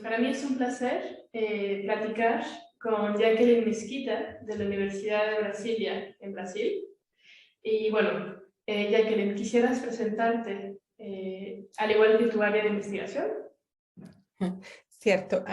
para mí es un placer platicar con Jacqueline Mesquita de la Universidad de Brasilia, en Brasil. Y bueno, Jacqueline, ¿quisieras presentarte al igual que tu área de investigación? Cierto.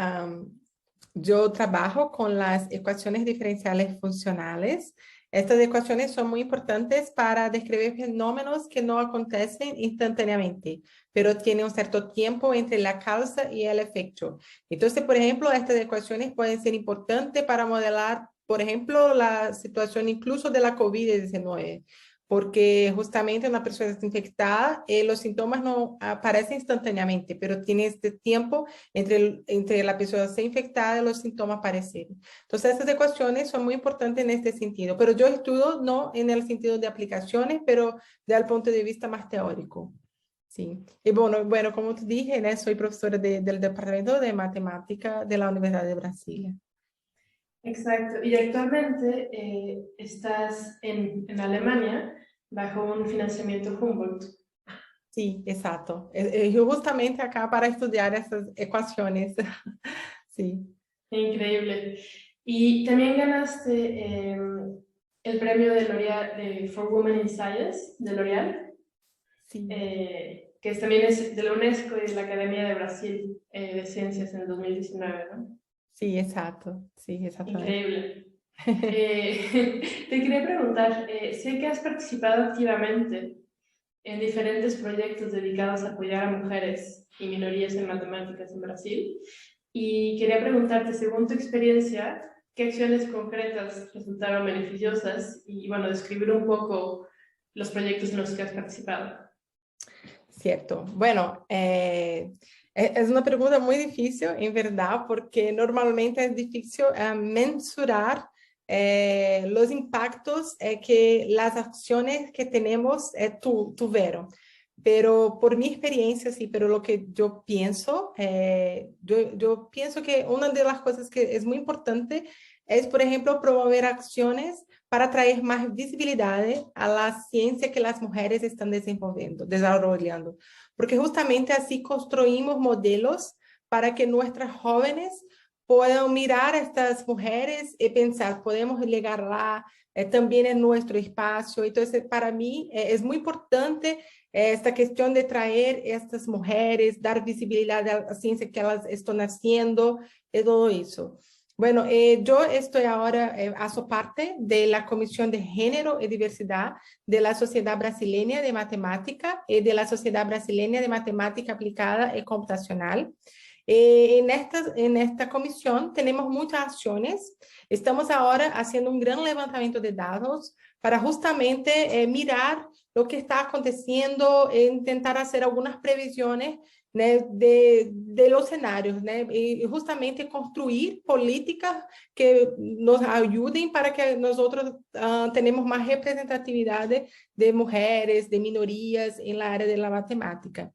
Yo trabajo con las ecuaciones diferenciales funcionales. Estas ecuaciones son muy importantes para describir fenómenos que no acontecen instantáneamente, pero tienen un cierto tiempo entre la causa y el efecto. Entonces, por ejemplo, estas ecuaciones pueden ser importantes para modelar, por ejemplo, la situación incluso de la COVID-19, porque justamente una persona está infectada, los síntomas no aparecen instantáneamente, pero tiene este tiempo entre la persona ser infectada y los síntomas aparecer. Entonces, estas ecuaciones son muy importantes en este sentido, pero yo estudio no en el sentido de aplicaciones, pero desde el punto de vista más teórico. Sí. Y bueno, como te dije, ¿no? Soy profesora del Departamento de Matemática de la Universidad de Brasilia. Exacto. Y actualmente estás en Alemania bajo un financiamiento Humboldt. Sí, exacto. Yo justamente acá para estudiar esas ecuaciones. Sí. Increíble. Y también ganaste el premio de L'Oréal for Women in Science de L'Oréal, Sí. que también es de la UNESCO y de la Academia de Brasil de Ciencias en el 2019, ¿no? Sí, exacto. Sí, exactamente. Increíble. Te quería preguntar, sé que has participado activamente en diferentes proyectos dedicados a apoyar a mujeres y minorías en matemáticas en Brasil. Y quería preguntarte, según tu experiencia, ¿qué acciones concretas resultaron beneficiosas? Y bueno, describir un poco los proyectos en los que has participado. Cierto. Bueno, es una pregunta muy difícil, en verdad, porque normalmente es difícil mensurar los impactos que las acciones que tenemos tuvieron. Pero por mi experiencia, sí, pero lo que yo pienso, yo pienso que una de las cosas que es muy importante es, por ejemplo, promover acciones para traer más visibilidad a la ciencia que las mujeres están desarrollando, porque justamente así construimos modelos para que nuestras jóvenes puedan mirar a estas mujeres y pensar, podemos llegar lá, también en nuestro espacio. Entonces, para mí es muy importante esta cuestión de traer estas mujeres, dar visibilidad a la ciencia que elas están haciendo y todo eso. Bueno, yo estoy ahora, hago parte de la Comisión de Género y Diversidad de la Sociedad Brasileña de Matemática y de la Sociedad Brasileña de Matemática Aplicada y Computacional. En esta comisión tenemos muchas acciones. Estamos ahora haciendo un gran levantamiento de datos para justamente mirar lo que está aconteciendo e intentar hacer algunas previsiones, né, de los escenarios, né, y justamente construir políticas que nos ayuden para que nosotros tenemos más representatividad de mujeres, de minorías en la área de la matemática.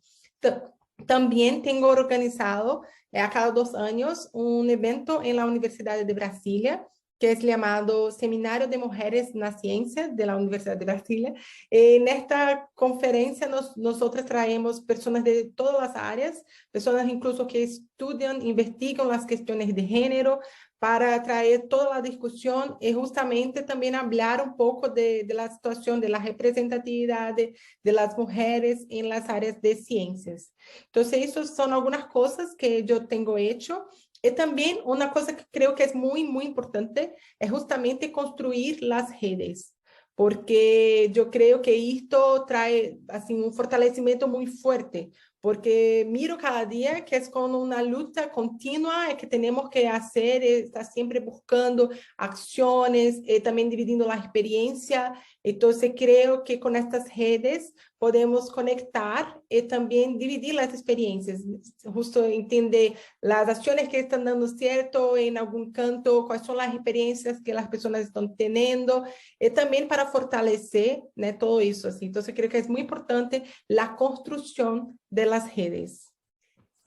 También tengo organizado a cada 2 años un evento en la Universidad de Brasilia, que es llamado Seminario de Mujeres na Ciencia de la Universidad de Brasilia. En esta conferencia nosotros traemos personas de todas las áreas, personas incluso que estudian, investigan las cuestiones de género, para traer toda la discusión y justamente también hablar un poco de la situación de la representatividad de las mujeres en las áreas de ciencias. Entonces, esas son algunas cosas que yo tengo hecho. Y también una cosa que creo que es muy, muy importante es justamente construir las redes, porque yo creo que esto trae así un fortalecimiento muy fuerte, porque miro cada día que es con una lucha continua que tenemos que hacer, estar siempre buscando acciones, también dividiendo la experiencia. Entonces creo que con estas redes podemos conectar y también dividir las experiencias, justo entender las acciones que están dando cierto en algún canto, cuáles son las experiencias que las personas están teniendo, y también para fortalecer, né, todo eso. Así. Entonces creo que es muy importante la construcción de las redes.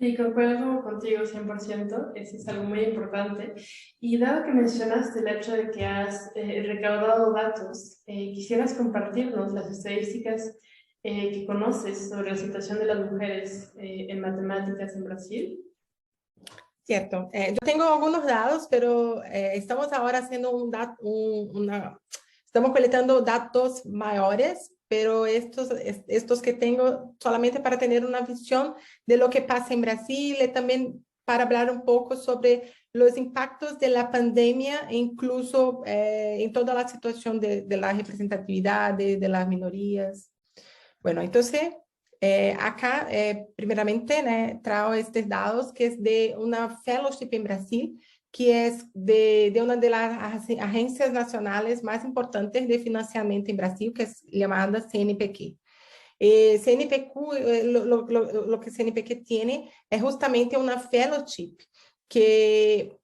Sí, concuerdo contigo 100%, eso es algo muy importante. Y dado que mencionaste el hecho de que has recaudado datos, ¿quisieras compartirnos las estadísticas que conoces sobre la situación de las mujeres en matemáticas en Brasil? Cierto. Yo tengo algunos datos, pero estamos ahora haciendo estamos colectando datos mayores, pero estos que tengo solamente para tener una visión de lo que pasa en Brasil y también para hablar un poco sobre los impactos de la pandemia, incluso en toda la situación de la representatividad de las minorías. Bueno, entonces, acá, primeramente, né, traigo estos dados que es de una fellowship en Brasil, que es de una de las agencias nacionales más importantes de financiamiento en Brasil, que es llamada CNPq. CNPq, lo que CNPq tiene es justamente una fellowship que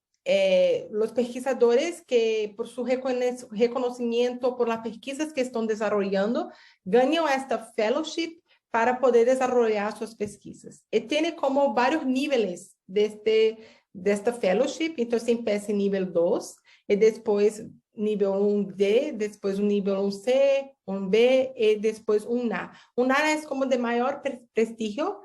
los pesquisadores que por su reconocimiento, por las pesquisas que están desarrollando, ganan esta fellowship para poder desarrollar sus pesquisas. Y tiene como varios niveles de esta fellowship, entonces empieza en nivel 2 y después nível 1D, depois um nível 1C, 1B e depois um A. Um A é como de maior prestígio,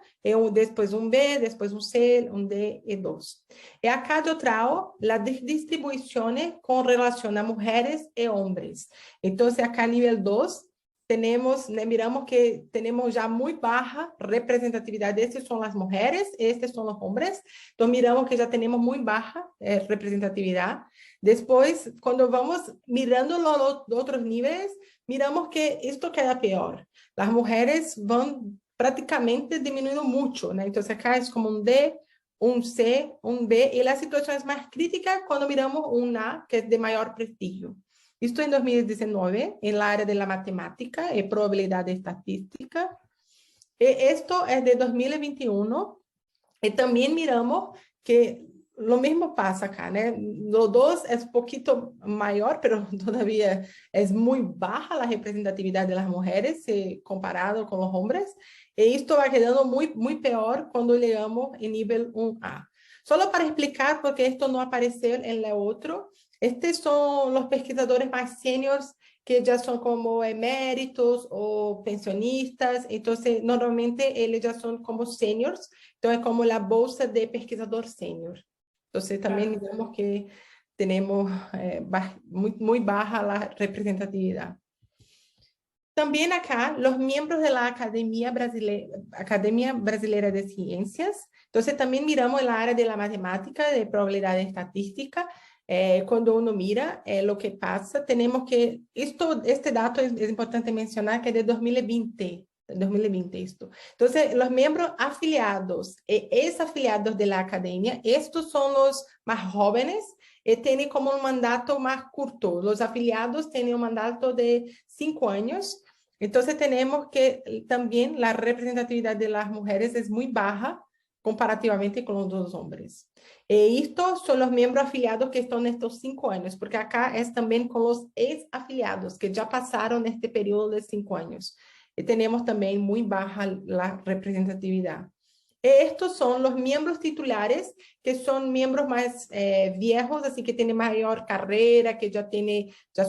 depois um B, depois um C, um D e 2. E acá eu trago a distribuição com relação a mulheres e homens. Então, acá nível 2, tenemos, miramos que tenemos ya muy baja representatividad. Estas son las mujeres, estos son los hombres. Entonces miramos que ya tenemos muy baja representatividad. Después, cuando vamos mirando los otros niveles, miramos que esto queda peor. Las mujeres van prácticamente disminuyendo mucho, ¿no? Entonces acá es como un D, un C, un B, y la situación es más crítica cuando miramos un A, que es de mayor prestigio. Esto en 2019, en la área de la matemática y probabilidad estadística. Esto es de 2021. Y también miramos que lo mismo pasa acá, ¿no? Los dos es un poquito mayor, pero todavía es muy baja la representatividad de las mujeres comparado con los hombres. Y esto va quedando muy peor cuando llegamos en nivel 1A. Solo para explicar, porque esto no apareció en la otro, estos son los pesquisadores más seniors que ya son como eméritos o pensionistas, entonces normalmente ellos ya son como seniors, entonces es como la bolsa de pesquisador senior. Entonces también digamos que tenemos muy baja la representatividad. También acá, los miembros de la Academia Brasileira de Ciencias, entonces también miramos el área de la matemática, de probabilidad estadística. Cuando uno mira lo que pasa, tenemos que, este dato es importante mencionar que es de 2020 esto. Entonces, los miembros afiliados y exafiliados de la academia, estos son los más jóvenes y tienen como un mandato más corto. Los afiliados tienen un mandato de 5 años. Entonces, tenemos que también la representatividad de las mujeres es muy baja comparativamente con los dos hombres. Estos son los miembros afiliados que están en estos 5 años, porque acá es también con los ex-afiliados que ya pasaron este periodo de 5 años. Y tenemos también muy baja la representatividad. Estos son los miembros titulares, que son miembros más viejos, así que tienen mayor carrera, que ya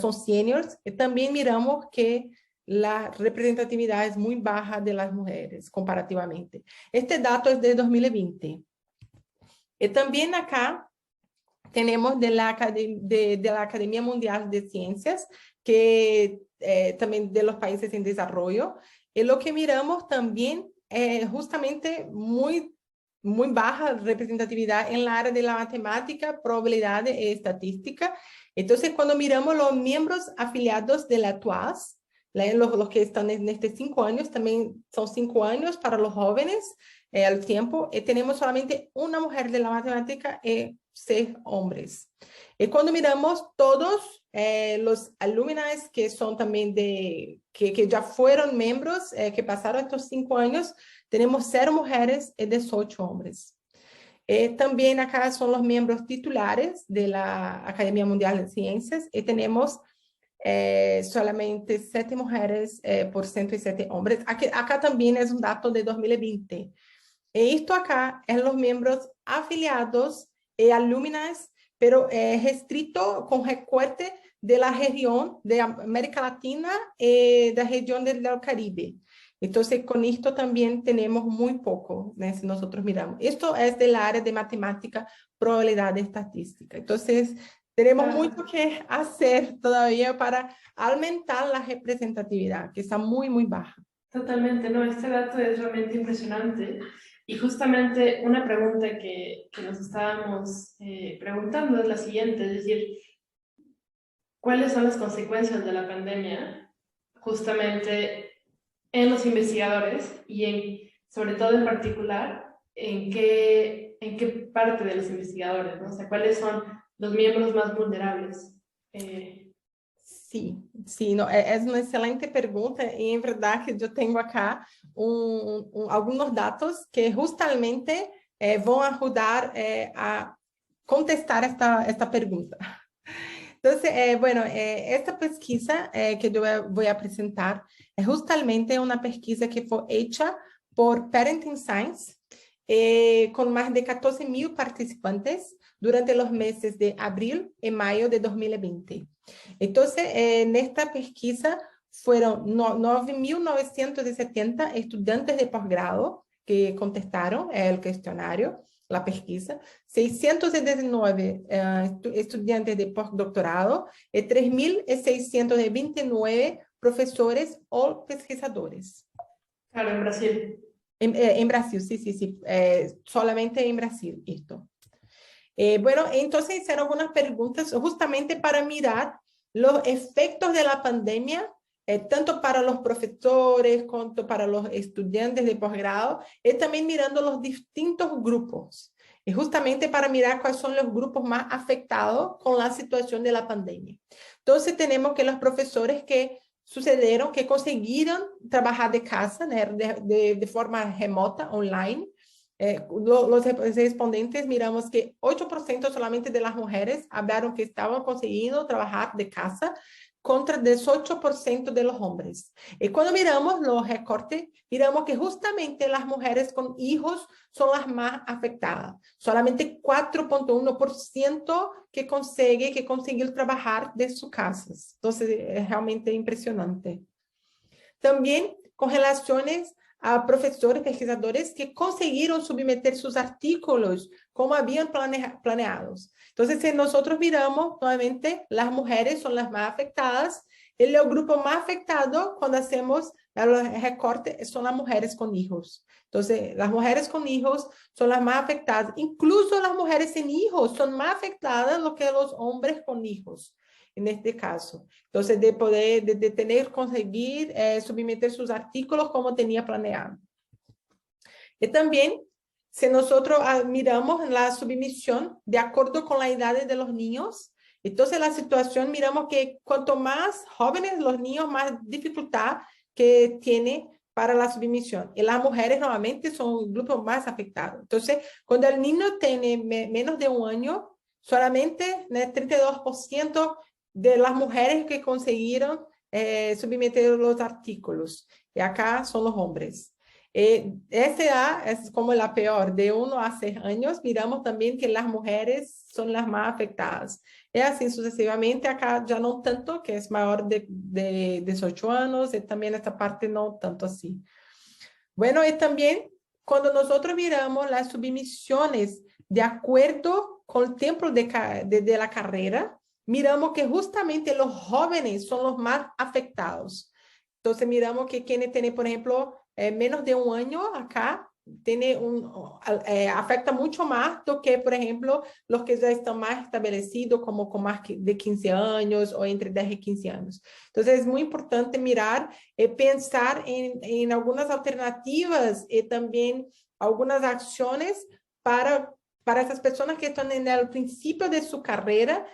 son seniors. Y también miramos que la representatividad es muy baja de las mujeres comparativamente. Este dato es de 2020. Y también acá tenemos de la Academia Mundial de Ciencias, que también de los países en desarrollo. Y lo que miramos también es justamente muy baja representatividad en la área de la matemática, probabilidad y estadística. Entonces, cuando miramos los miembros afiliados de la TUAS, los que están en estos 5 años, también son 5 años para los jóvenes al tiempo, y tenemos solamente una mujer de la matemática y 6 hombres. Y cuando miramos todos los alumnos que son también que ya fueron miembros, que pasaron estos 5 años, tenemos 0 mujeres y 18 hombres. También acá son los miembros titulares de la Academia Mundial de Ciencias y tenemos solamente 7 mujeres por 107 hombres. Acá también es un dato de 2020. Esto acá es los miembros afiliados y alumnos, pero restrito con recorte de la región de América Latina y de la región del Caribe. Entonces, con esto también tenemos muy poco, ¿no? Si nosotros miramos. Esto es del área de matemática, probabilidad estadística. Entonces, tenemos mucho que hacer todavía para aumentar la representatividad, que está muy, muy baja. Totalmente, no, este dato es realmente impresionante. Y justamente una pregunta que nos estábamos preguntando es la siguiente, es decir, ¿cuáles son las consecuencias de la pandemia justamente en los investigadores y sobre todo en particular, en qué parte de los investigadores, ¿no? O sea, ¿cuáles son los miembros más vulnerables? Sí, sí, no, é uma excelente pergunta e, em verdade, eu tenho acá alguns dados que justamente vão ajudar a contestar esta pergunta. Então, bueno, esta pesquisa que eu vou apresentar é justamente uma pesquisa que foi feita por Parenting Science, com mais de 14.000 participantes durante os meses de abril e maio de 2020. Entonces, en esta pesquisa fueron 9.970 estudiantes de posgrado que contestaron el cuestionario, la pesquisa, 619 estudiantes de postdoctorado y 3.629 profesores o pesquisadores. Claro, en Brasil. En Brasil, sí, solamente en Brasil esto. Bueno, entonces hicieron algunas preguntas justamente para mirar los efectos de la pandemia, tanto para los profesores como para los estudiantes de posgrado, y también mirando los distintos grupos, y justamente para mirar cuáles son los grupos más afectados con la situación de la pandemia. Entonces tenemos que los profesores que sucedieron, que consiguieron trabajar de casa, ¿no? de forma remota, online. Los respondentes miramos que 8% solamente de las mujeres hablaron que estaban consiguiendo trabajar de casa contra 18% de los hombres. Y cuando miramos los recortes, miramos que justamente las mujeres con hijos son las más afectadas. Solamente 4,1% que conseguir trabajar de sus casas. Entonces, es realmente impresionante. También con relaciones a profesores, pesquisadores que conseguiram submeter seus artículos como haviam planeados. Então, se nós miramos, novamente, as mulheres são as mais afetadas, ele é o grupo mais afetado quando hacemos o recorte, são as mulheres com filhos. Então, as mulheres com filhos são as mais afetadas. Incluso as mulheres sem filhos são mais afetadas do que os homens com filhos. En este caso. Entonces, de poder, de tener, conseguir submeter sus artículos como tenía planeado. Y también, si nosotros miramos la submisión de acuerdo con la edad de los niños, entonces la situación, miramos que cuanto más jóvenes los niños, más dificultad que tiene para la submisión. Y las mujeres normalmente son el grupo más afectado. Entonces, cuando el niño tiene menos de un año, solamente 32% de las mujeres que consiguieron submeter los artículos. Y acá son los hombres. Esa es como la peor. De 1 a 6 años, miramos también que las mujeres son las más afectadas. Y así sucesivamente, acá ya no tanto, que es mayor de 18 años, y también esta parte no tanto así. Bueno, y también cuando nosotros miramos las submisiones de acuerdo con el tiempo de la carrera, miramos que justamente los jóvenes son los más afectados. Entonces, miramos que quienes tienen, por ejemplo, menos de un año acá, afecta mucho más do que, por ejemplo, los que ya están más establecidos, como con más de 15 años o entre 10 y 15 años. Entonces, es muy importante mirar, pensar en algunas alternativas y también algunas acciones para esas personas que están en el principio de su carrera,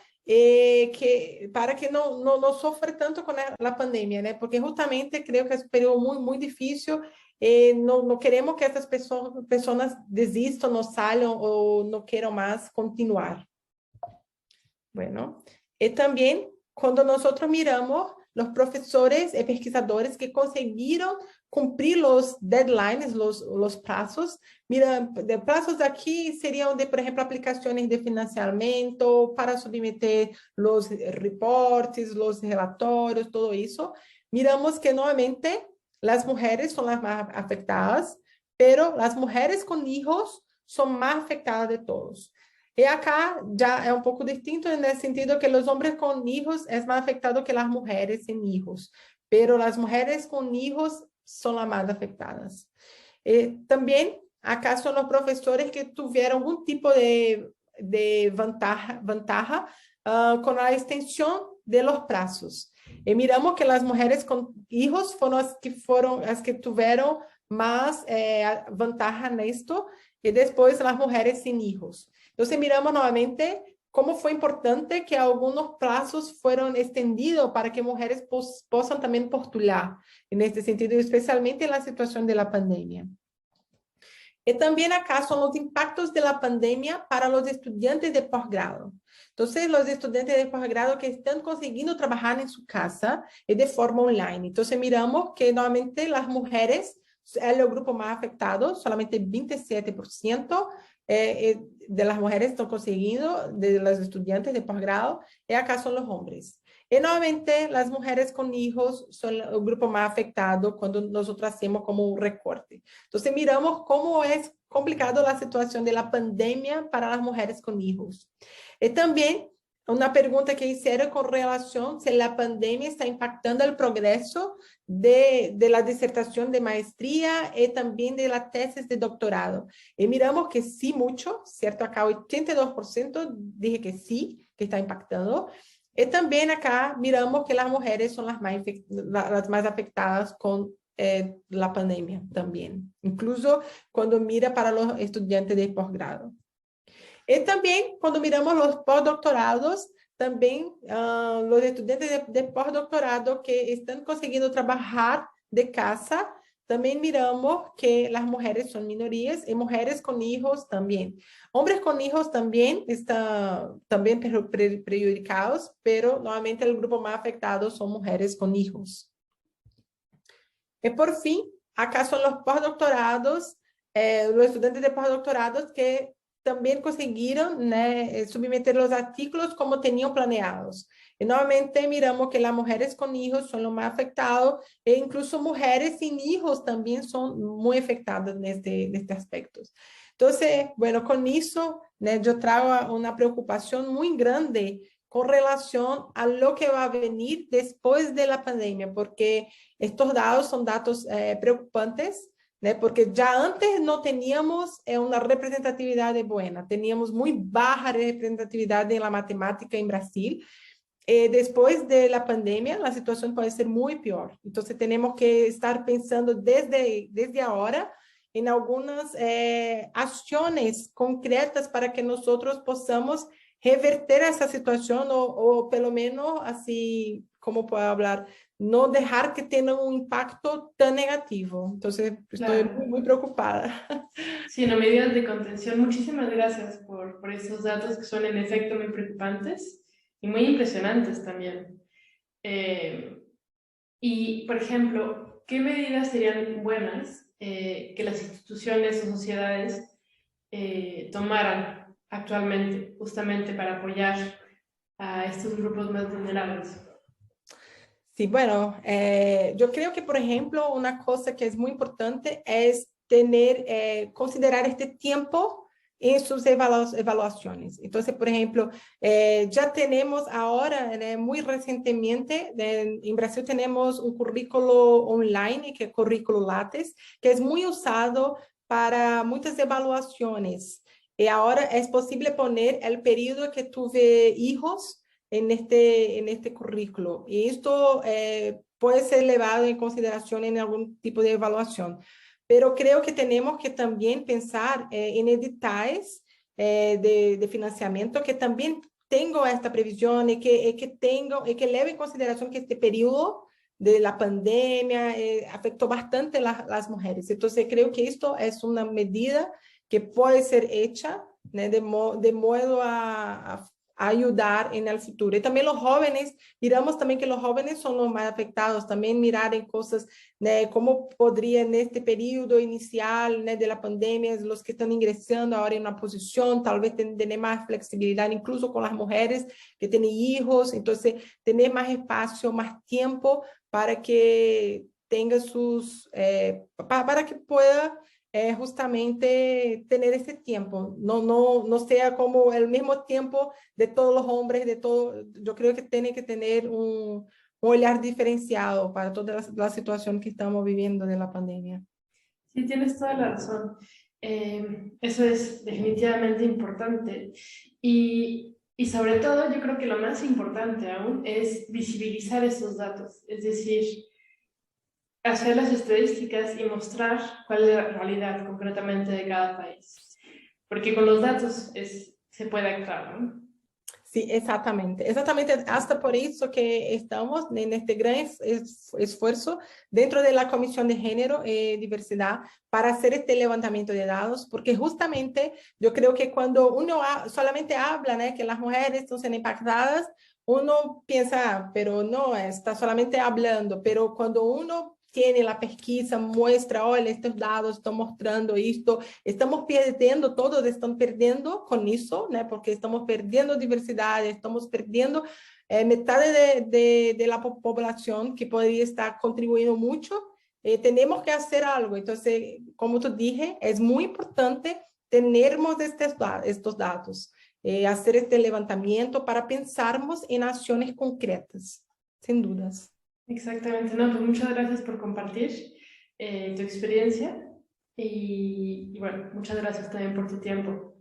para que no sofra tanto con la pandemia, ¿no? Porque justamente creo que es un periodo muy, muy difícil. No queremos que essas pessoas desistam, não saiam ou não queiram mais continuar. Bueno, e também, quando nós miramos os professores e pesquisadores que conseguiram cumprir os deadlines, os prazos, mira, de prazos aqui seriam de, por exemplo, aplicações de financiamento para submeter os reportes, os relatórios, todo isso. Miramos que, novamente, las mujeres son las más afectadas, pero las mujeres con hijos son más afectadas de todos. Y acá ya es un poco distinto en el sentido que los hombres con hijos es más afectado que las mujeres sin hijos, pero las mujeres con hijos son las más afectadas. También acá son los profesores que tuvieron algún tipo de ventaja con la extensión de los plazos. Y miramos que las mujeres con hijos fueron las que tuvieron más ventaja en esto, y después las mujeres sin hijos. Entonces miramos nuevamente cómo fue importante que algunos plazos fueron extendidos para que mujeres puedan también postular en este sentido, especialmente en la situación de la pandemia. Y también acá son los impactos de la pandemia para los estudiantes de posgrado. Entonces, los estudiantes de posgrado que están consiguiendo trabajar en su casa y de forma online. Entonces, miramos que nuevamente las mujeres es el grupo más afectado, solamente 27% de las mujeres están consiguiendo, de los estudiantes de posgrado, y acá son los hombres. Y nuevamente, las mujeres con hijos son el grupo más afectado cuando nosotros hacemos como un recorte. Entonces, miramos cómo es complicado la situación de la pandemia para las mujeres con hijos. Y también una pregunta que hicieron con relación si la pandemia está impactando el progreso de la disertación de maestría y también de la tesis de doctorado. Y miramos que sí mucho, ¿cierto? Acá 82% dije que sí, que está impactando. Y también acá miramos que las mujeres son las más afectadas con la pandemia también, incluso cuando mira para los estudiantes de posgrado. Y también cuando miramos los postdoctorados, también los estudiantes de postdoctorado que están consiguiendo trabajar de casa, también miramos que las mujeres son minorías y mujeres con hijos también. Hombres con hijos también están también perjudicados, pero nuevamente el grupo más afectado son mujeres con hijos. Y por fin, acá son los postdoctorados, los estudiantes de postdoctorados que también consiguieron submeter los artículos como tenían planeados. Y nuevamente miramos que las mujeres con hijos son los más afectados e incluso mujeres sin hijos también son muy afectadas en este aspecto. Entonces, bueno, con eso yo traigo una preocupación muy grande con relación a lo que va a venir después de la pandemia, porque estos datos son datos preocupantes, porque ya antes no teníamos una representatividad buena, teníamos muy baja representatividad en la matemática en Brasil. Después de la pandemia, la situación puede ser muy peor. Entonces, tenemos que estar pensando desde ahora en algunas acciones concretas para que nosotros podamos reverter essa situação ou pelo menos, assim, como puedo hablar, não deixar que tenha um impacto tão negativo. Então, estou muito preocupada. Sí, no, medidas de contención. Muchísimas gracias por esos datos que son en efecto muy preocupantes y muy impresionantes también. Y, por ejemplo, ¿qué medidas serían buenas que las instituciones o sociedades tomaran actualmente, justamente para apoyar a estos grupos más vulnerables? Sí, bueno, yo creo que, por ejemplo, una cosa que es muy importante es considerar este tiempo en sus evaluaciones. Entonces, por ejemplo, ya tenemos ahora, muy recientemente, en Brasil tenemos un currículo online, que es currículo LATES, que es muy usado para muchas evaluaciones. Y ahora es posible poner el periodo que tuve hijos en este currículo. Y esto puede ser llevado en consideración en algún tipo de evaluación. Pero creo que tenemos que también pensar en editais de financiamiento que también tengan esta previsión y que lleve en consideración que este periodo de la pandemia afectó bastante las mujeres. Entonces, creo que esto es una medida que puede ser hecha de modo a ayudar en el futuro. Y también los jóvenes, miramos también que los jóvenes son los más afectados, también mirar en cosas, cómo podría en este periodo inicial de la pandemia, los que están ingresando ahora en una posición, tal vez tener más flexibilidad, incluso con las mujeres que tienen hijos, entonces tener más espacio, más tiempo para que tenga para que pueda justamente tener ese tiempo, no sea como el mismo tiempo de todos los hombres, yo creo que tiene que tener un olhar diferenciado para toda la situación que estamos viviendo de la pandemia. Sí, tienes toda la razón. Eso es definitivamente importante. Y sobre todo, yo creo que lo más importante aún es visibilizar esos datos, es decir, hacer las estadísticas y mostrar cuál es la realidad concretamente de cada país. Porque con los datos se puede actuar, ¿no? Sí, exactamente. Exactamente, hasta por eso que estamos en este gran esfuerzo dentro de la Comisión de Género y Diversidad para hacer este levantamiento de datos, porque justamente yo creo que cuando uno solamente habla, ¿no?, que las mujeres están siendo impactadas, uno piensa, pero no, está solamente hablando, pero cuando uno tiene la pesquisa, muestra, olha, estos dados están mostrando esto, estamos perdendo, todos están perdiendo con eso, ¿no?, porque estamos perdiendo diversidad, estamos perdiendo metade de la población que podría estar contribuyendo mucho. Tenemos que hacer algo. Entonces, como tú dije, es muy importante tenermos estos datos, hacer este levantamiento para pensarmos en acciones concretas, sin dudas. Exactamente, no, pues muchas gracias por compartir tu experiencia y bueno, muchas gracias también por tu tiempo.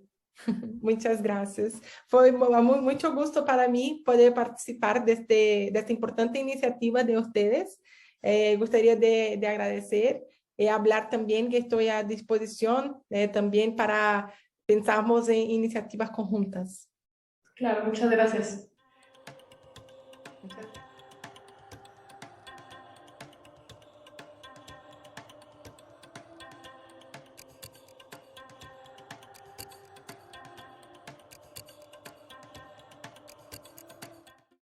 Muchas gracias. Fue mucho gusto para mí poder participar de esta importante iniciativa de ustedes. Gustaría de agradecer y hablar también que estoy a disposición también para pensarmos en iniciativas conjuntas. Claro, muchas gracias.